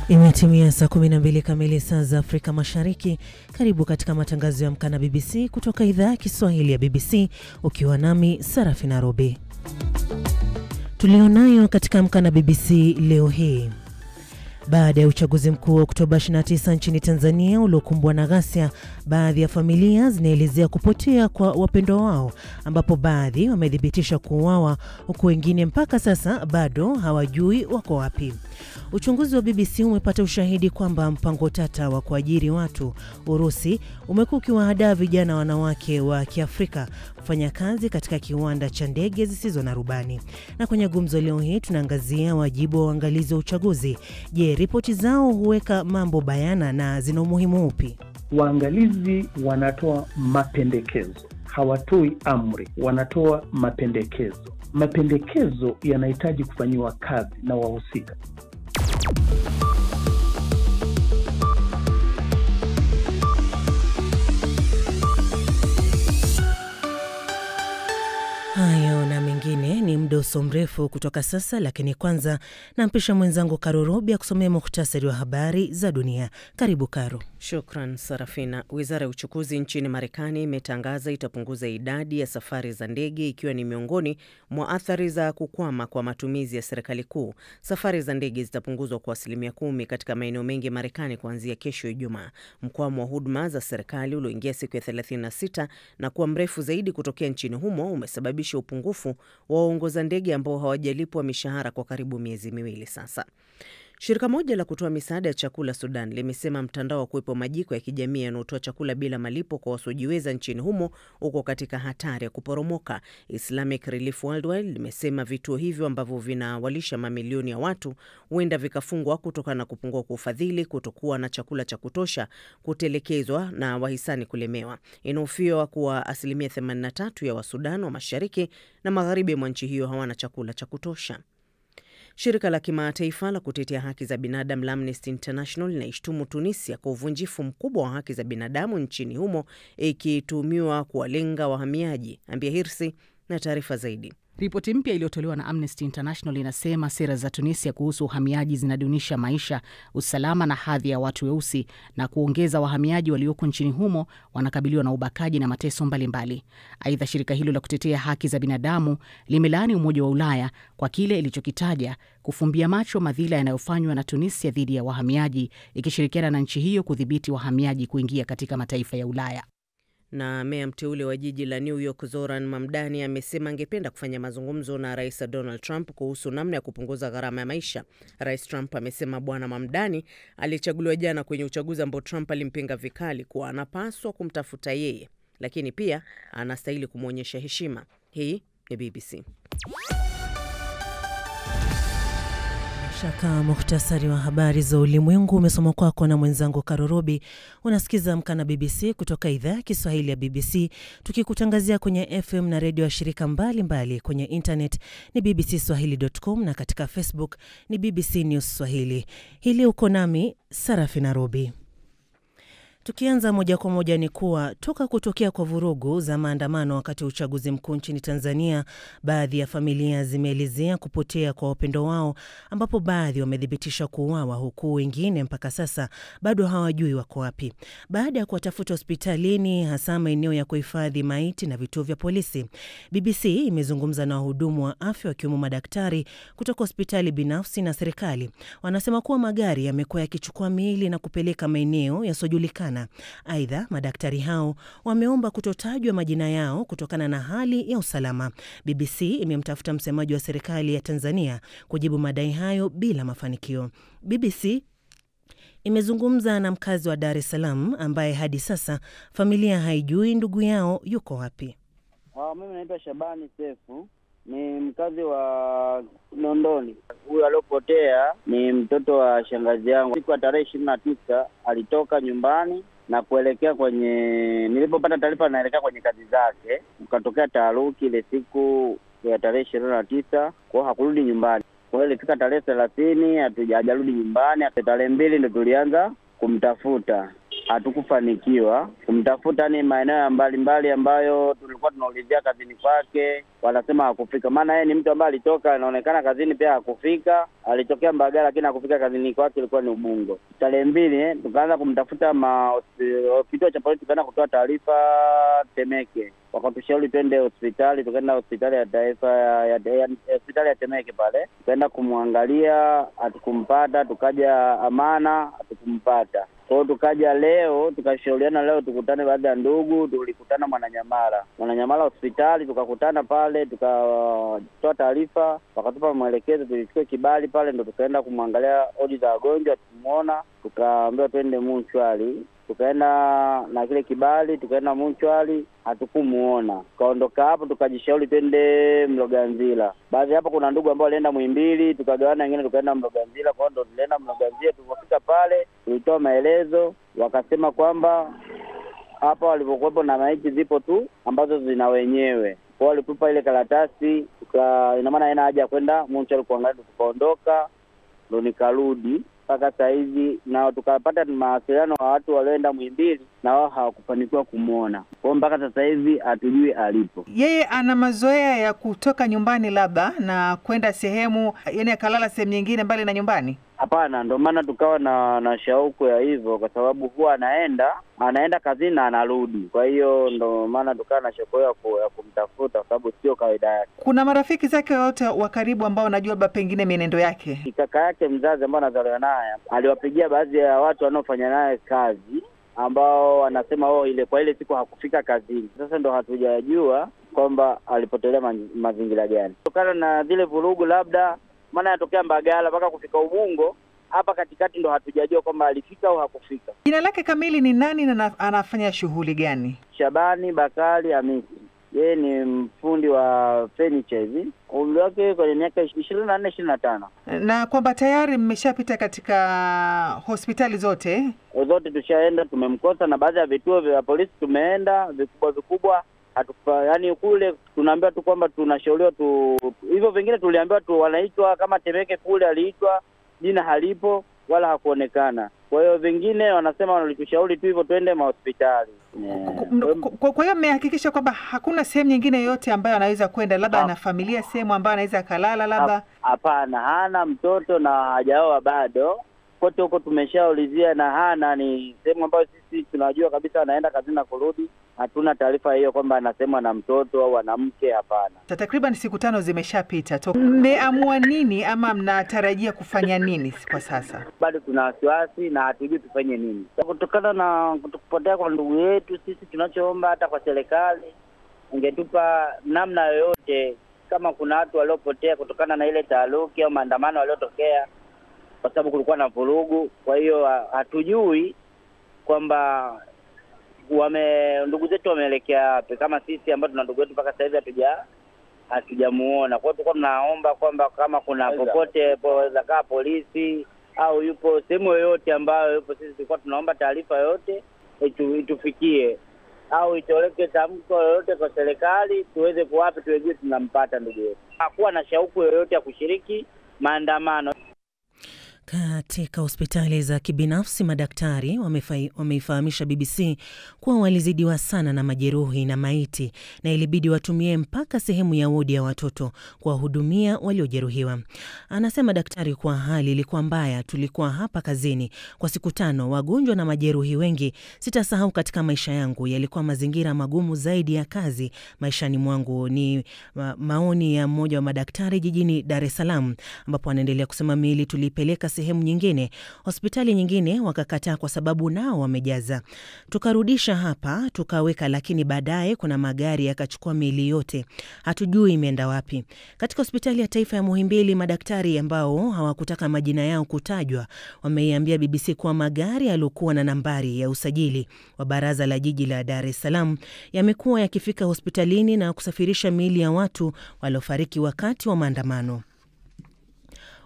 Imetimia saa 12 kamili saa za Afrika Mashariki. Karibu katika matangazo ya Amka na BBC kutoka idhaa ya Kiswahili ya BBC, ukiwa nami Sarafina Robi. Tulionayo katika Amka na BBC leo hii. Baada ya uchaguzi mkuu wa Oktoba 29 nchini Tanzania uliokumbwa na ghasia, baadhi ya familia zinaelezea kupotea kwa wapendwa wao, ambapo baadhi wamedhibitisha kuuawa huku wengine mpaka sasa bado hawajui wako wapi. Uchunguzi wa BBC umepata ushahidi kwamba mpango tata wa kuajiri watu Urusi umekuwa ukiwahadaa vijana wanawake wa Kiafrika kufanya kazi katika kiwanda cha ndege zisizo na rubani. Na kwenye gumzo leo hii tunaangazia wajibu wa uangalizi wa uchaguzi. Je, ripoti zao huweka mambo bayana na zina umuhimu upi? Waangalizi wanatoa mapendekezo, hawatoi amri, wanatoa mapendekezo. Mapendekezo yanahitaji kufanyiwa kazi na wahusika. Hayo na mengine ni mdoso mrefu kutoka sasa, lakini kwanza nampisha mwenzangu Karo Robi akusomea muhtasari wa habari za dunia. Karibu Karo. Shukran Sarafina. Wizara ya uchukuzi nchini Marekani imetangaza itapunguza idadi ya safari za ndege, ikiwa ni miongoni mwa athari za kukwama kwa matumizi ya serikali kuu. Safari za ndege zitapunguzwa kwa 10% katika maeneo mengi Marekani kuanzia kesho Ijumaa. Mkwamo wa huduma za serikali ulioingia siku ya 36 na kuwa mrefu zaidi kutokea nchini humo umesababisha upungufu wa waongoza ndege ambao hawajalipwa mishahara kwa karibu miezi miwili sasa. Shirika moja la kutoa misaada ya chakula Sudan limesema mtandao wa kuwepo majiko ya kijamii yanayotoa chakula bila malipo kwa wasiojiweza nchini humo uko katika hatari ya kuporomoka. Islamic Relief Worldwide limesema vituo hivyo ambavyo vinawalisha mamilioni ya watu huenda vikafungwa kutokana na kupungua kwa ufadhili, kutokuwa na chakula cha kutosha, kutelekezwa na wahisani kulemewa. Inahofiwa kuwa 83% ya Wasudan wa mashariki na magharibi mwa nchi hiyo hawana chakula cha kutosha. Shirika la kimataifa la kutetea haki za binadamu la Amnesty International linaishtumu Tunisia kwa uvunjifu mkubwa wa haki za binadamu nchini humo, ikitumiwa kuwalenga wahamiaji. Ambia Hirsi na taarifa zaidi. Ripoti mpya iliyotolewa na Amnesty International inasema sera za Tunisia kuhusu uhamiaji zinadunisha maisha, usalama na hadhi ya watu weusi, na kuongeza wahamiaji walioko nchini humo wanakabiliwa na ubakaji na mateso mbalimbali. Aidha, shirika hilo la kutetea haki za binadamu limelaani Umoja wa Ulaya kwa kile ilichokitaja kufumbia macho madhila yanayofanywa na Tunisia dhidi ya wahamiaji, ikishirikiana na nchi hiyo kudhibiti wahamiaji kuingia katika mataifa ya Ulaya. Na meya mteule wa jiji la New York Zoran Mamdani amesema angependa kufanya mazungumzo na Rais Donald Trump kuhusu namna ya kupunguza gharama ya maisha. Rais Trump amesema Bwana Mamdani alichaguliwa jana kwenye uchaguzi ambao Trump alimpinga vikali, kuwa anapaswa kumtafuta yeye, lakini pia anastahili kumwonyesha heshima. Hii ni BBC. Shaka muhtasari wa habari za ulimwengu umesoma kwako na mwenzangu Karo Robi. Unasikiza Amka na BBC kutoka idhaa ya Kiswahili ya BBC, tukikutangazia kwenye FM na redio ya shirika mbalimbali. Kwenye internet ni bbcswahili.com na katika Facebook ni BBC News Swahili. Hili uko nami Sarafina Robi. Tukianza moja kwa moja ni kuwa toka kutokea kwa vurugu za maandamano wakati uchaguzi mkuu nchini Tanzania, baadhi ya familia zimeelezea kupotea kwa wapendo wao, ambapo baadhi wamedhibitisha kuuawa huku wengine mpaka sasa bado hawajui wako wapi. Baada ya kuwatafuta hospitalini, hasa maeneo ya kuhifadhi maiti na vituo vya polisi, BBC imezungumza na wahudumu wa afya wakiwemo madaktari kutoka hospitali binafsi na serikali. Wanasema kuwa magari yamekuwa yakichukua miili na kupeleka maeneo yasiyojulikana. Aidha, madaktari hao wameomba kutotajwa majina yao kutokana na hali ya usalama. BBC imemtafuta msemaji wa serikali ya Tanzania kujibu madai hayo bila mafanikio. BBC imezungumza na mkazi wa Dar es Salaam ambaye hadi sasa familia haijui ndugu yao yuko wapi. Mimi naitwa Shabani Sefu, ni mkazi wa Nondoni. Huyu aliyopotea ni mtoto wa shangazi yangu. Siku ya tarehe 29 alitoka nyumbani na kuelekea kwenye, nilipopata taarifa naelekea kwenye kazi zake, ukatokea taharuki ile siku ya tarehe 29, kwa hakurudi nyumbani. Kwa hiyo ilifika tarehe 30 hajarudi nyumbani. Tarehe 2 ndio tulianza kumtafuta. hatukufanikiwa kumtafuta, ni maeneo mbalimbali ambayo tulikuwa tunaulizia kazini kwake, wanasema hakufika. Maana yeye ni mtu ambaye alitoka, anaonekana kazini pia hakufika, alitokea Mbagala lakini hakufika kazini kwake, ilikuwa ni Ubungo. Tarehe 2 tukaanza kumtafuta kituo cha polisi, tukaenda kutoa taarifa Temeke. Wakatushauri twende hospitali, tukaenda hospitali ya taifa hospitali ya Temeke pale. Tukaenda kumwangalia, hatukumpata, tukaja Amana, hatukumpata. Kwa hiyo tukaja leo, tukashauriana leo tukutane baadhi ya ndugu, tulikutana Mwananyamala hospitali, tukakutana pale, tukatoa taarifa, wakatupa maelekezo, tulichukua kibali pale, ndo tukaenda kumwangalia odi za wagonjwa, tukumuona, tukaambiwa twende Munchwali. Tukaenda na kile kibali, tukaenda Munchwali, hatukumuona. Tukaondoka hapo, tukajishauri twende Mloganzila. Baadhi hapo kuna ndugu ambao walienda Muhimbili, tukagawana, wengine tukaenda Mloganzila. Kwa ndo tulienda Mloganzila. Tulipofika pale, tulitoa maelezo, wakasema kwamba hapa walipokuwepo na maiti zipo tu ambazo zina wenyewe. Kwa walitupa ile karatasi, ina maana haina haja kwenda Munchwali kuangalia. Tukaondoka, ndo nikarudi mpaka sasa hivi, na tukapata mawasiliano wa watu walioenda Muhimbili na wao hawakufanikiwa kumuona. Kwa mpaka sasa hivi hatujui alipo. Yeye ana mazoea ya kutoka nyumbani labda na kwenda sehemu, yani akalala sehemu nyingine mbali na nyumbani? Hapana, ndio maana tukawa na shauku ya hivyo, kwa sababu huwa anaenda kazini na anarudi. Kwa hiyo ndio maana tukawa na shauku ya kumtafuta, kwa sababu sio kawaida yake. Kuna marafiki zake wote wa karibu ambao unajua labda pengine mienendo yake? Kaka yake mzazi ambao anazaliwa naye aliwapigia baadhi ya watu wanaofanya naye kazi, ambao wanasema ile kwa ile siku hakufika kazini. Sasa ndo hatujajua kwamba alipotelea mazingira gani. Kutokana na zile vurugu, labda maana yatokea Mbagala mpaka kufika Ubungo, hapa katikati ndo hatujajua kwamba alifika au hakufika. Jina lake kamili ni nani na anafanya shughuli gani? Shabani Bakari Hamisi. Yeye ni mfundi wa furniture hivi. Umri wake kwenye miaka 24-25. Na kwamba tayari mmeshapita katika hospitali zote? Zote tushaenda, tumemkosa, na baadhi ya vituo vya polisi tumeenda vikubwa. Yani kule tunaambiwa tu kwamba tunashauriwa hivyo, vingine tuliambiwa tu wanaitwa kama Temeke, kule aliitwa, jina halipo wala hakuonekana. Kwa hiyo vingine wanasema walitushauri tu hivyo twende hospitali. Kwa hiyo mmehakikisha kwamba hakuna sehemu nyingine yote ambayo anaweza kwenda, labda ana familia sehemu ambayo anaweza kalala labda? Hapana, hana mtoto na hajaoa bado. Kote huko tumeshaulizia na hana, ni sehemu ambayo sisi tunajua kabisa anaenda kazini na kurudi. Hatuna taarifa hiyo kwamba anasema na mtoto au ana mke, hapana. Takriban siku 5 zimeshapita. Mmeamua nini ama mnatarajia kufanya nini kwa sasa? Bado tuna wasiwasi na hatujui tufanye nini. Kutokana na kupotea kwa ndugu yetu, sisi tunachoomba hata kwa serikali ingetupa namna yoyote, kama kuna watu waliopotea kutokana na ile taharuki au maandamano waliotokea, kwa sababu kulikuwa na vurugu. Kwa hiyo hatujui kwamba ndugu zetu wameelekea wapi, kama sisi ambao tuna ndugu wetu mpaka sasa hivi hatujamuona. Kwa hiyo tulikuwa tunaomba kwamba kama kuna popote kaa polisi au yupo sehemu yoyote ambayo yupo, sisi tulikuwa tunaomba taarifa yote itufikie, au itoleke tamko yoyote kwa serikali tuweze kuwapi tuweze tunampata ndugu yetu. Hakuwa na shauku yoyote ya kushiriki maandamano. Katika hospitali za kibinafsi, madaktari wameifahamisha BBC kuwa walizidiwa sana na majeruhi na maiti, na ilibidi watumie mpaka sehemu ya wodi ya watoto kuwahudumia waliojeruhiwa. Anasema daktari kuwa hali ilikuwa mbaya. Tulikuwa hapa kazini kwa siku 5, wagonjwa na majeruhi wengi. Sitasahau katika maisha yangu, yalikuwa mazingira magumu zaidi ya kazi maishani mwangu. Ni maoni ya mmoja wa madaktari jijini Dar es Salaam, ambapo anaendelea kusema miili tulipeleka sehemu nyingine, hospitali nyingine wakakataa kwa sababu nao wamejaza. Tukarudisha hapa tukaweka, lakini baadaye kuna magari yakachukua miili yote, hatujui imeenda wapi. Katika hospitali ya taifa ya Muhimbili, madaktari ambao hawakutaka majina yao kutajwa wameiambia BBC kuwa magari yaliokuwa na nambari ya usajili wa baraza la jiji la Dar es Salaam yamekuwa yakifika hospitalini na kusafirisha miili ya watu waliofariki wakati wa maandamano.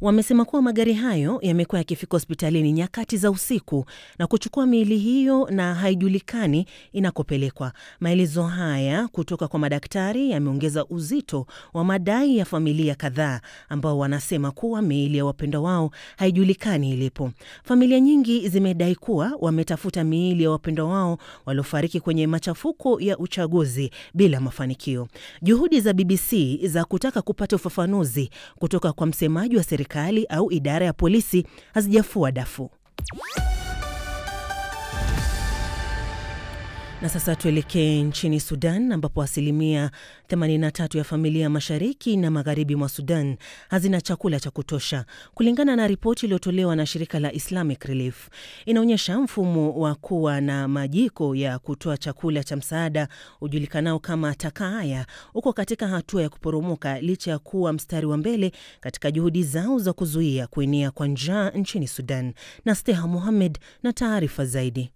Wamesema kuwa magari hayo yamekuwa yakifika hospitalini nyakati za usiku na kuchukua miili hiyo na haijulikani inakopelekwa. Maelezo haya kutoka kwa madaktari yameongeza uzito wa madai ya familia kadhaa ambao wanasema kuwa miili ya wapendwa wao haijulikani ilipo. Familia nyingi zimedai kuwa wametafuta miili ya wapendwa wao waliofariki kwenye machafuko ya uchaguzi bila mafanikio. Juhudi za BBC za kutaka kupata ufafanuzi kutoka kwa msemaji wa serikali au idara ya polisi hazijafua dafu. Na sasa tuelekee nchini Sudan ambapo 83% ya familia mashariki na magharibi mwa Sudan hazina chakula cha kutosha. Kulingana na ripoti iliyotolewa na shirika la Islamic Relief, inaonyesha mfumo wa kuwa na majiko ya kutoa chakula cha msaada ujulikanao kama Takaya uko katika hatua ya kuporomoka licha ya kuwa mstari wa mbele katika juhudi zao za kuzuia kuenea kwa njaa nchini Sudan. Na Steha Mohamed na taarifa zaidi.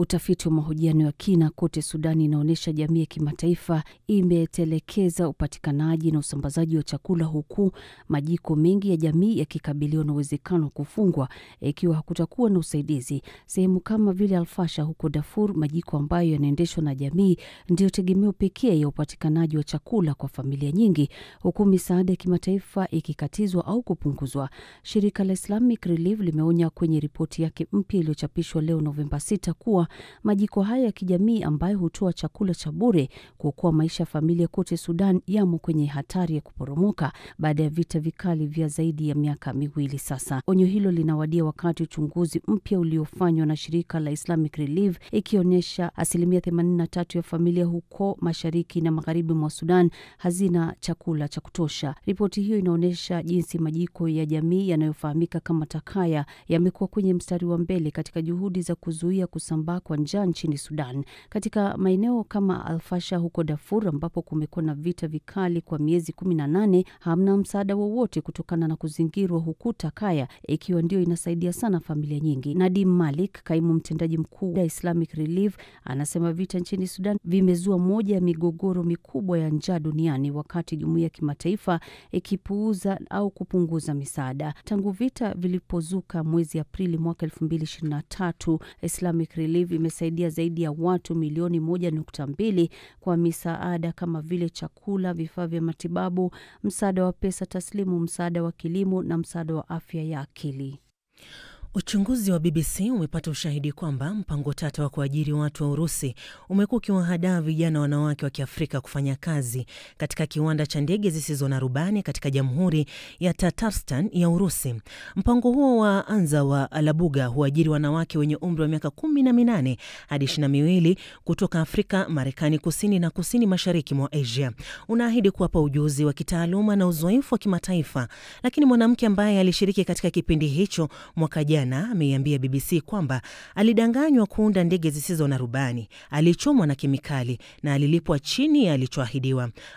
Utafiti wa mahojiano ya kina kote Sudani inaonyesha jamii ya kimataifa imetelekeza upatikanaji na usambazaji wa chakula, huku majiko mengi ya jamii yakikabiliwa na uwezekano wa kufungwa ikiwa hakutakuwa na usaidizi. Sehemu kama vile Al-Fasha huko Darfur, majiko ambayo yanaendeshwa na jamii ndio tegemeo pekee ya upatikanaji wa chakula kwa familia nyingi, huku misaada ya kimataifa ikikatizwa au kupunguzwa. Shirika la Islamic Relief limeonya kwenye ripoti yake mpya iliyochapishwa leo Novemba 6 kuwa majiko haya ya kijamii ambayo hutoa chakula cha bure kuokoa maisha ya familia kote Sudan yamo kwenye hatari ya kuporomoka baada ya vita vikali vya zaidi ya miaka 2 sasa. Onyo hilo linawadia wakati uchunguzi mpya uliofanywa na shirika la Islamic Relief ikionyesha 83% ya familia huko mashariki na magharibi mwa Sudan hazina chakula cha kutosha. Ripoti hiyo inaonyesha jinsi majiko ya jamii yanayofahamika kama Takaya yamekuwa kwenye mstari wa mbele katika juhudi za kuzuia kusambaa kwa njaa nchini Sudan. Katika maeneo kama Al-Fasha huko Darfur ambapo kumekuwa na vita vikali kwa miezi 18, hamna msaada wowote kutokana na kuzingirwa, huku Takaya ikiwa ndio inasaidia sana familia nyingi. Nadim Malik, kaimu mtendaji mkuu wa Islamic Relief, anasema vita nchini Sudan vimezua moja ya migogoro mikubwa ya njaa duniani, wakati jumuiya ya kimataifa ikipuuza au kupunguza misaada. Tangu vita vilipozuka mwezi Aprili mwaka 2023, Islamic Relief imesaidia zaidi ya watu milioni 1.2 kwa misaada kama vile chakula, vifaa vya matibabu, msaada wa pesa taslimu, msaada wa kilimo na msaada wa afya ya akili. Uchunguzi wa BBC umepata ushahidi kwamba mpango tata wa kuajiri watu wa Urusi umekuwa ukiwahadaa vijana wanawake wa Kiafrika kufanya kazi katika kiwanda cha ndege zisizo na rubani katika Jamhuri ya Tatarstan ya Urusi. Mpango huo wa Anza wa Alabuga huajiri wanawake wenye umri wa miaka 18 hadi 22 kutoka Afrika, Marekani kusini na kusini mashariki mwa Asia. Unaahidi kuwapa ujuzi wa kitaaluma na uzoefu wa kimataifa, lakini mwanamke ambaye alishiriki katika kipindi hicho mwaka jana ameiambia BBC kwamba alidanganywa kuunda ndege zisizo na rubani, alichomwa na kemikali na alilipwa chini ya alichoahidiwa.